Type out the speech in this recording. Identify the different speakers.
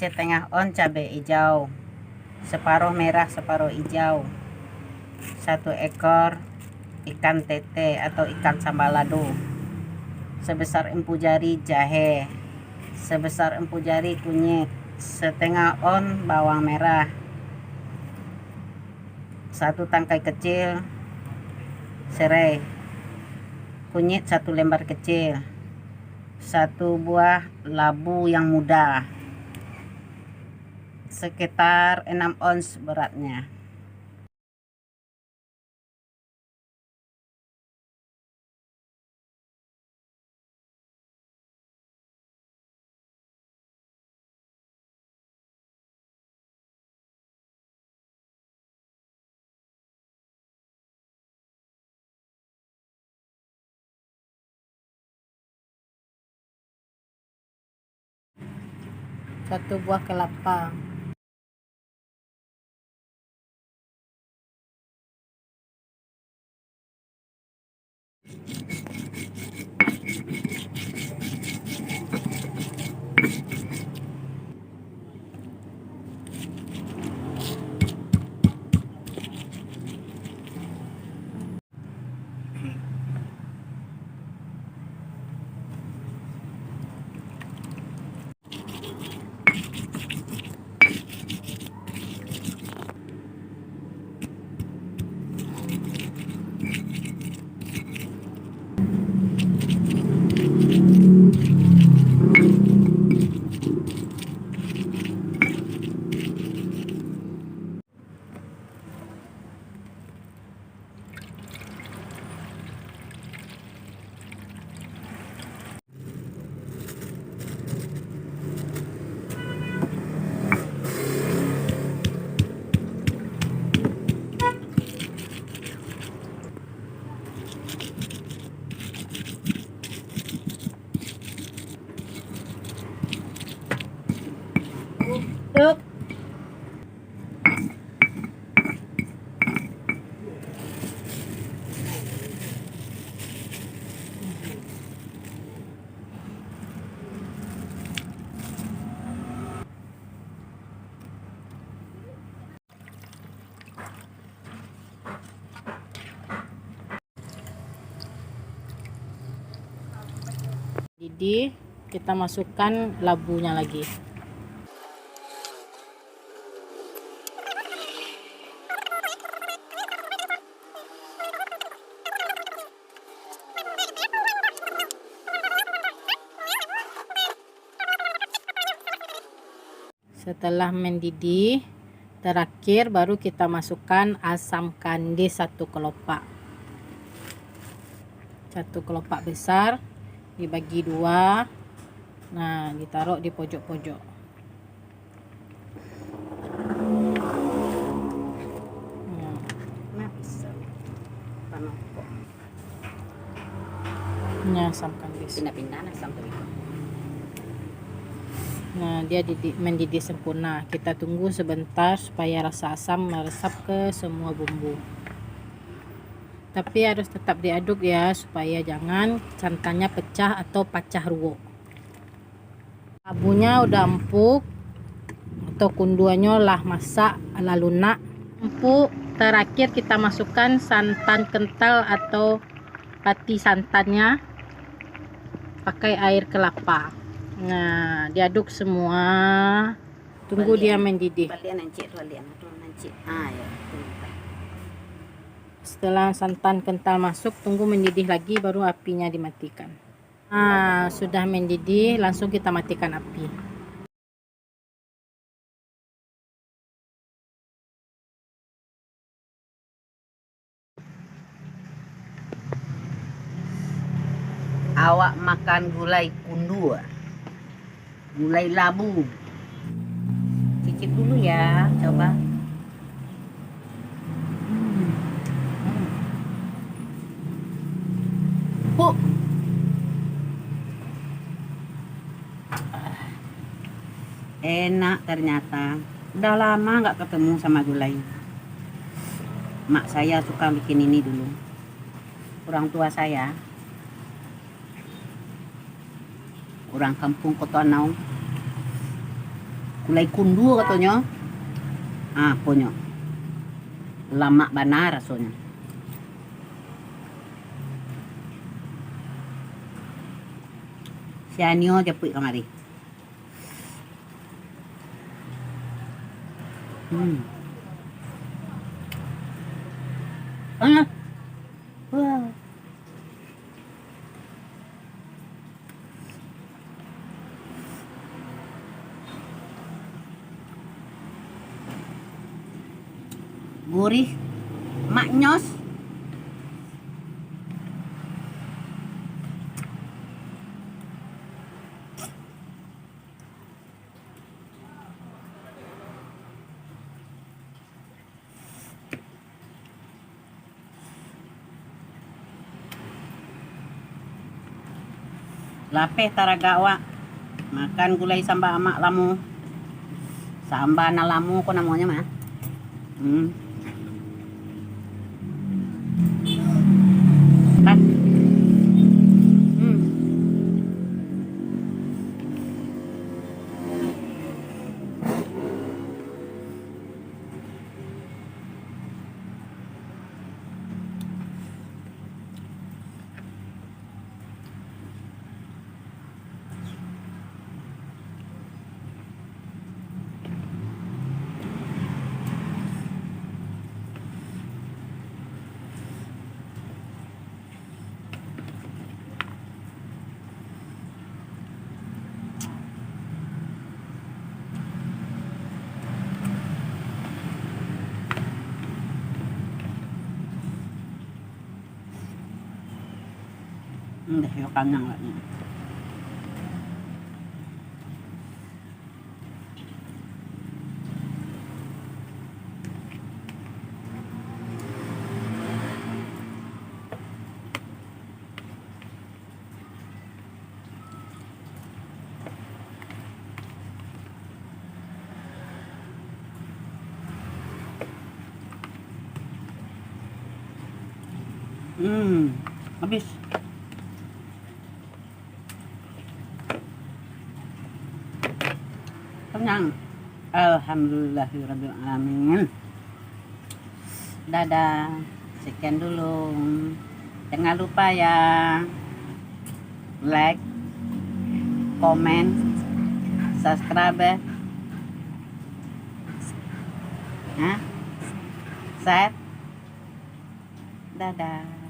Speaker 1: setengah on cabai hijau, separuh merah separuh hijau, 1 ekor ikan tete atau ikan sambalado, sebesar empu jari jahe, sebesar empu jari kunyit, setengah on bawang merah, 1 tangkai kecil serai, kunyit 1 lembar kecil, 1 buah labu yang muda, sekitar 6 ons beratnya. Satu buah kelapa, Yuk.
Speaker 2: Jadi kita masukkan labunya lagi. Setelah mendidih, terakhir baru kita masukkan asam kandis 1 kelopak. 1 kelopak besar dibagi 2. Nah, ditaruh di pojok-pojok. Ini asam kandis.
Speaker 1: Pindah-pindah asam tuh.
Speaker 2: Nah, dia mendidih sempurna. Kita tunggu sebentar supaya rasa asam meresap ke semua bumbu. Tapi harus tetap diaduk ya, supaya jangan santannya pecah atau pecah ruok. Labunya udah empuk atau kunduannya lah masak ala lunak. Empuk, terakhir kita masukkan santan kental atau pati santannya pakai air kelapa. Nah, diaduk semua. Tunggu dia mendidih. Setelah santan kental masuk, tunggu mendidih lagi baru apinya dimatikan. Nah, sudah mendidih, langsung kita matikan api.
Speaker 1: Awak makan gulai kundu, gulai labu. Cicip dulu ya, coba. Enak ternyata. Udah lama nggak ketemu sama gulai. Mak saya suka bikin ini dulu. Orang tua saya, orang kampung Kotonau, Gulai kundu katanya. Ah, punya. Lama benar rasanya. Si Anio jepuk kemari. Ah. Wah. Gurih, maknyos. Lapeh taragawa. Makan gulai samba amak lamu. Samba na lamu ko namanya mah. Kan. Deh, yo kanyang lah ni. Habis. Kenyang. Alhamdulillahirabbil alamin. Dadah. Sekian dulu. Jangan lupa ya like, komen, subscribe, share. Dadah.